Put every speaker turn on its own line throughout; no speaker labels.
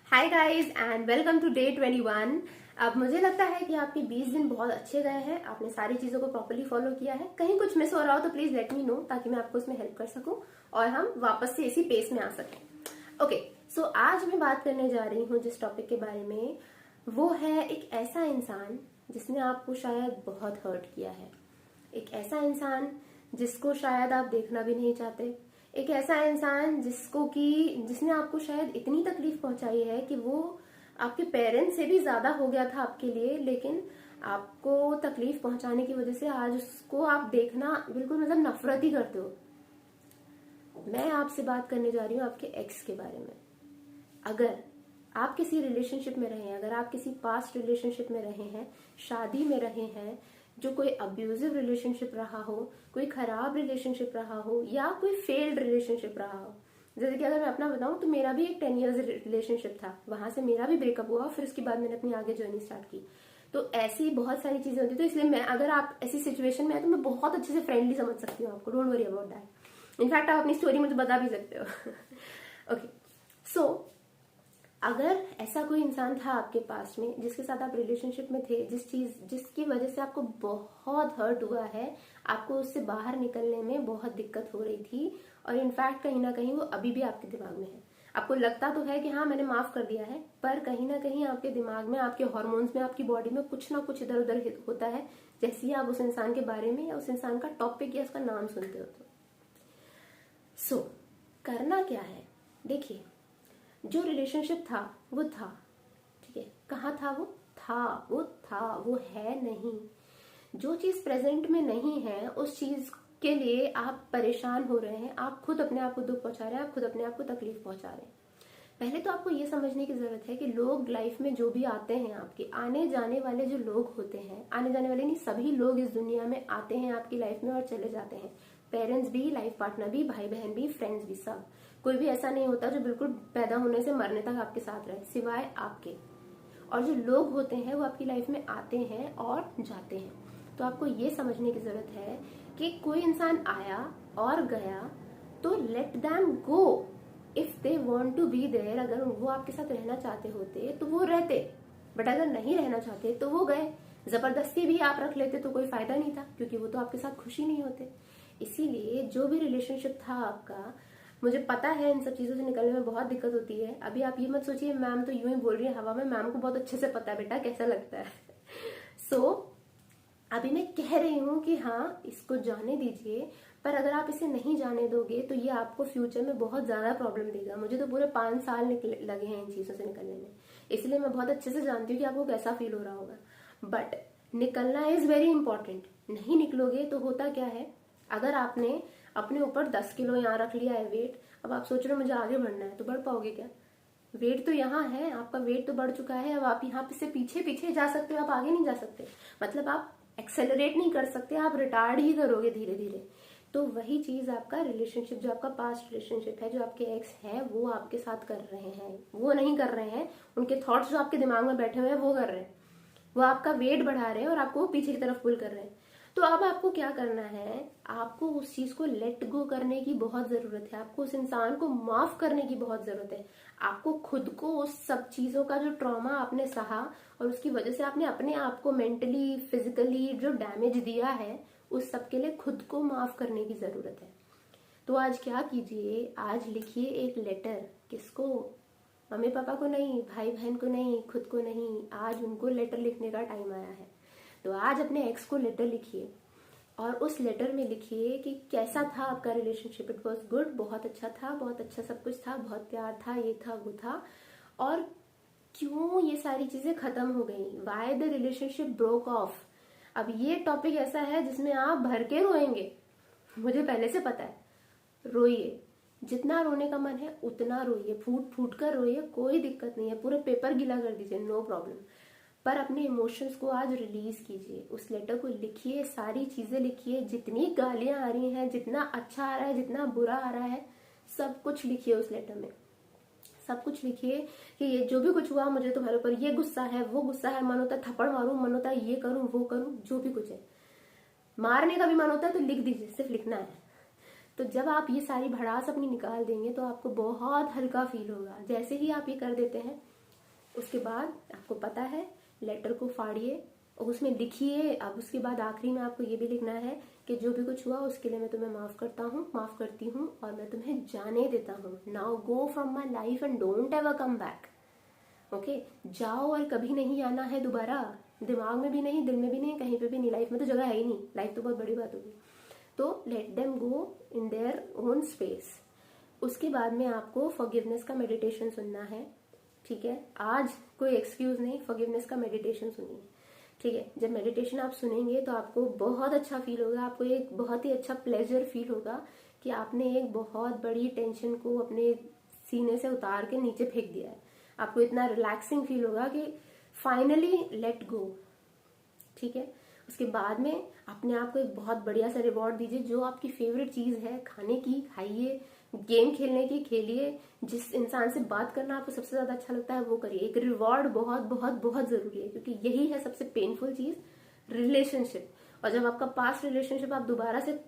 Hi guys and welcome to day 21। अब मुझे लगता है कि आपके 20 दिन बहुत अच्छे गए हैं। आपने सारी चीजों को प्रॉपर्ली फॉलो किया है। कहीं कुछ मिस हो रहा हो तो प्लीज लेट मी नो, ताकि मैं आपको उसमें हेल्प कर सकूं और हम वापस से इसी पेस में आ सकें। ओके, सो आज मैं बात करने जा रही हूँ जिस टॉपिक के बारे में, वो है एक ऐसा इंसान जिसने आपको शायद बहुत हर्ट किया है। एक ऐसा इंसान जिसको शायद आप देखना भी नहीं चाहते। एक ऐसा इंसान जिसने आपको शायद इतनी तकलीफ पहुंचाई है कि वो आपके पेरेंट्स से भी ज्यादा हो गया था आपके लिए, लेकिन आपको तकलीफ पहुंचाने की वजह से आज उसको आप देखना बिल्कुल नफरत ही करते हो। मैं आपसे बात करने जा रही हूँ आपके एक्स के बारे में। अगर आप किसी रिलेशनशिप में रहे हैं, अगर आप किसी पास्ट रिलेशनशिप में रहे हैं, शादी में रहे हैं, जो कोई अब्यूजिव रिलेशनशिप रहा हो, कोई खराब रिलेशनशिप रहा हो, या कोई फेल्ड रिलेशनशिप रहा हो। जैसे कि अगर मैं अपना बताऊं तो मेरा भी एक 10 इयर्स रिलेशनशिप था, वहां से मेरा भी ब्रेकअप हुआ, फिर उसके बाद मैंने अपनी आगे जर्नी स्टार्ट की। तो ऐसी बहुत सारी चीजें होती, तो इसलिए मैं, अगर आप ऐसी सिचुएशन में है तो मैं बहुत अच्छे से फ्रेंडली समझ सकती हूँ आपको। Don't worry about that. In fact आप अपनी स्टोरी मुझे बता भी सकते हो। ओके, सो अगर ऐसा कोई इंसान था आपके पास में जिसके साथ आप रिलेशनशिप में थे, जिसकी वजह से आपको बहुत हर्ट हुआ है, आपको उससे बाहर निकलने में बहुत दिक्कत हो रही थी, और इनफैक्ट कहीं ना कहीं वो अभी भी आपके दिमाग में है। आपको लगता तो है कि हाँ मैंने माफ कर दिया है, पर कहीं ना कहीं आपके दिमाग में, आपके हॉर्मोन्स में, आपकी बॉडी में कुछ ना कुछ इधर उधर होता है जैसे ही आप उस इंसान के बारे में या उस इंसान का टॉपिक या उसका नाम सुनते हो। तो सो करना क्या है, देखिए, जो रिलेशनशिप था वो था, ठीक है। कहाँ था वो? वो है नहीं। जो चीज प्रेजेंट में नहीं है, उस चीज के लिए आप परेशान हो रहे हैं, आप खुद अपने आप को दुख पहुंचा रहे हैं, आप खुद अपने आप को तकलीफ पहुंचा रहे हैं। पहले तो आपको ये समझने की जरूरत है कि लोग लाइफ में जो भी आते हैं, आपके आने जाने वाले जो लोग होते हैं, आने जाने वाले नहीं, सभी लोग इस दुनिया में आते हैं आपकी लाइफ में और चले जाते हैं। पेरेंट्स भी, लाइफ पार्टनर भी, भाई बहन भी, फ्रेंड्स भी, सब। कोई भी ऐसा नहीं होता जो बिल्कुल पैदा होने से मरने तक आपके साथ रहे, सिवाय आपके। और जो लोग होते हैं वो आपकी लाइफ में आते हैं और जाते हैं। तो आपको ये समझने की जरूरत है कि कोई इंसान आया और गया तो let them go. If they want to be there, अगर वो आपके साथ रहना चाहते होते तो वो रहते, बट अगर नहीं रहना चाहते तो वो गए। जबरदस्ती भी आप रख लेते तो कोई फायदा नहीं था, क्योंकि वो तो आपके साथ खुशी नहीं होते। इसीलिए जो भी रिलेशनशिप था आपका, मुझे पता है इन सब चीजों से निकलने में बहुत दिक्कत होती है। अभी आप ये मत सोचिए मैम तो यूं ही बोल रही है हवा में, मैम को बहुत अच्छे से पता है बेटा कैसा लगता है। सो अभी मैं कह रही हूँ कि हाँ इसको जाने दीजिए, पर अगर आप इसे नहीं जाने दोगे तो ये आपको फ्यूचर में बहुत ज्यादा प्रॉब्लम देगा। मुझे तो पूरे 5 साल लगे हैं इन चीजों से निकलने में, इसलिए मैं बहुत अच्छे से जानती हूँ कि आपको कैसा फील हो रहा होगा। बट निकलना इज वेरी इंपॉर्टेंट। नहीं निकलोगे तो होता क्या है, अगर आपने अपने ऊपर 10 किलो यहाँ रख लिया है वेट, अब आप सोच रहे हो मुझे आगे बढ़ना है, तो बढ़ पाओगे क्या? वेट तो यहाँ है, आपका वेट तो बढ़ चुका है, अब आप यहाँ से पीछे पीछे जा सकते हो, आप आगे नहीं जा सकते। मतलब आप एक्सेलरेट नहीं कर सकते, आप रिटार्ड ही करोगे धीरे धीरे। तो वही चीज आपका रिलेशनशिप, जो आपका पास्ट रिलेशनशिप है, जो आपके एक्स है, वो आपके साथ कर रहे हैं। वो नहीं कर रहे हैं, उनके थॉट्स जो आपके दिमाग में बैठे हुए हैं वो कर रहे हैं। वो आपका वेट बढ़ा रहे हैं और आपको पीछे की तरफ पुल कर रहे हैं। तो अब आपको क्या करना है, आपको उस चीज को लेट गो करने की बहुत जरूरत है, आपको उस इंसान को माफ करने की बहुत जरूरत है। आपको खुद को उस सब चीजों का जो ट्रॉमा आपने सहा और उसकी वजह से आपने अपने आप को मेंटली, फिजिकली जो डैमेज दिया है, उस सब के लिए खुद को माफ करने की जरूरत है। तो आज क्या कीजिए, आज लिखिए एक लेटर। किसको? मम्मी पापा को नहीं, भाई बहन को नहीं, खुद को नहीं, आज उनको लेटर लिखने का टाइम आया है। तो आज अपने एक्स को लेटर लिखिए और उस लेटर में लिखिए कि कैसा था आपका रिलेशनशिप। इट वॉज गुड, बहुत अच्छा था, बहुत अच्छा सब कुछ था, बहुत प्यार था, ये था वो था, और क्यों ये सारी चीजें खत्म हो गई, why the relationship broke of. अब ये टॉपिक ऐसा है जिसमें आप भर के रोएंगे, मुझे पहले से पता है। रोइए, जितना रोने का मन है उतना रोइए, फूट फूट कर रोइए, कोई दिक्कत नहीं है, पूरे पेपर गीला कर दीजिए, नो प्रॉब्लम। पर अपने इमोशंस को आज रिलीज कीजिए, उस लेटर को लिखिए, सारी चीजें लिखिए, जितनी गालियां आ रही हैं, जितना अच्छा आ रहा है, जितना बुरा आ रहा है, सब कुछ लिखिए उस लेटर में। सब कुछ लिखिए कि ये जो भी कुछ हुआ मुझे तुम्हारे ऊपर ये गुस्सा है, वो गुस्सा है, मन होता है थप्पड़ मारूं, मन होता है ये करूं वो करूं, जो भी कुछ है, मारने का भी मन होता है तो लिख दीजिए, सिर्फ लिखना है। तो जब आप ये सारी भड़ास अपनी निकाल देंगे तो आपको बहुत हल्का फील होगा। जैसे ही आप ये कर देते हैं, उसके बाद आपको पता है लेटर को फाड़िए और उसमें लिखिए। अब उसके बाद आखिरी में आपको ये भी लिखना है कि जो भी कुछ हुआ उसके लिए मैं तुम्हें माफ करती हूँ और मैं तुम्हें जाने देता हूँ। Now go from my life and don't ever come back. Okay, जाओ और कभी नहीं आना है दोबारा। दिमाग में भी नहीं, दिल में भी नहीं, कहीं पे भी नहीं। लाइफ में तो जगह है ही नहीं, लाइफ तो बहुत बड़ी बात होगी। तो let them go in their own space. उसके बाद में आपको फॉरगिवनेस का मेडिटेशन सुनना है, ठीक है। आज कोई एक्सक्यूज नहीं, फॉरगिवनेस का मेडिटेशन सुनिए, ठीक है। जब मेडिटेशन आप सुनेंगे तो आपको बहुत अच्छा फील होगा, आपको एक बहुत ही अच्छा प्लेजर फील होगा कि आपने एक बहुत बड़ी टेंशन को अपने सीने से उतार के नीचे फेंक दिया है। आपको इतना रिलैक्सिंग फील होगा कि फाइनली लेट गो, ठीक है। उसके बाद में अपने आप को एक बहुत बढ़िया सा रिवॉर्ड दीजिए। जो आपकी फेवरेट चीज है खाने की खाइए, गेम खेलने की खेलिए, जिस इंसान से बात करना आपको सबसे ज्यादा अच्छा लगता है वो करिए। एक रिवॉर्ड बहुत बहुत बहुत जरूरी है, क्योंकि यही है सबसे पेनफुल चीज, रिलेशनशिप। और जब आपका पास्ट रिलेशनशिप आप दोबारा से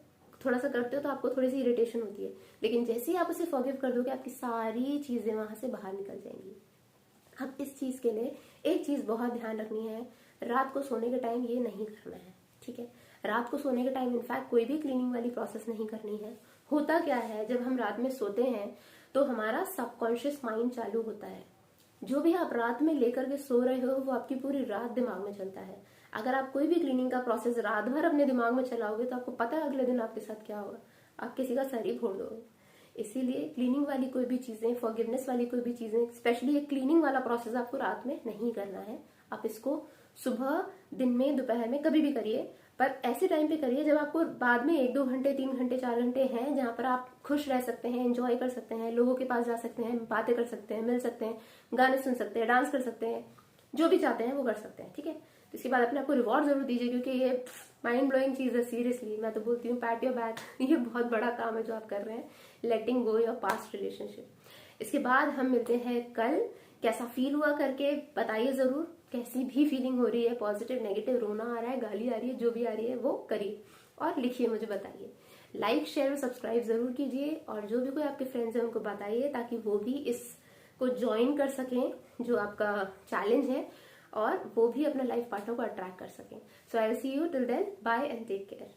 थोड़ा सा करते हो तो आपको थोड़ी सी इरिटेशन होती है, लेकिन जैसे ही आप उसे फॉरगिव कर दोगे आपकी सारी चीजें वहां से बाहर निकल जाएंगी। अब इस चीज के लिए एक चीज बहुत ध्यान रखनी है, रात को सोने के टाइम ये नहीं करना है, ठीक है। रात को सोने के टाइम इनफैक्ट कोई भी क्लीनिंग वाली प्रोसेस नहीं करनी है। होता क्या है, जब हम रात में सोते हैं तो हमारा सबकॉन्शियस माइंड चालू होता है। जो भी आप रात में लेकर के सो रहे हो वो आपकी पूरी रात दिमाग में चलता है। अगर आप कोई भी क्लीनिंग का प्रोसेस रात भर अपने दिमाग में चलाओगे तो आपको पता है अगले दिन आपके साथ क्या होगा, आप किसी का सर ही फोड़ दोगे। इसीलिए क्लीनिंग वाली कोई भी चीजें, फॉरगिवनेस वाली कोई भी चीजें, स्पेशली ये क्लीनिंग वाला प्रोसेस आपको रात में नहीं करना है। आप इसको सुबह, दिन में, दोपहर में कभी भी करिए, पर ऐसे टाइम पे करिए जब आपको बाद में 1-2 घंटे, 3 घंटे, 4 घंटे हैं जहां पर आप खुश रह सकते हैं, एंजॉय कर सकते हैं, लोगों के पास जा सकते हैं, बातें कर सकते हैं, मिल सकते हैं, गाने सुन सकते हैं, डांस कर सकते हैं, जो भी चाहते हैं वो कर सकते हैं, ठीक है। तो इसके बाद अपने आपको रिवॉर्ड जरूर दीजिए, क्योंकि ये माइंड ब्लोइंग चीज है। सीरियसली मैं तो बोलती हूँ पैट योर बैक, ये बहुत बड़ा काम है जो आप कर रहे हैं, लेटिंग गो योर पास्ट रिलेशनशिप। इसके बाद हम मिलते हैं कल। कैसा फील हुआ करके बताइए जरूर, कैसी भी फीलिंग हो रही है, पॉजिटिव, नेगेटिव, रोना आ रहा है, गाली आ रही है, जो भी आ रही है वो करिए और लिखिए, मुझे बताइए। लाइक, शेयर और सब्सक्राइब जरूर कीजिए और जो भी कोई आपके फ्रेंड्स हैं उनको बताइए ताकि वो भी इसको ज्वाइन कर सकें, जो आपका चैलेंज है, और वो भी अपना लाइफ पार्टनर को अट्रैक्ट कर सकें। So I will see you till then, bye and take care.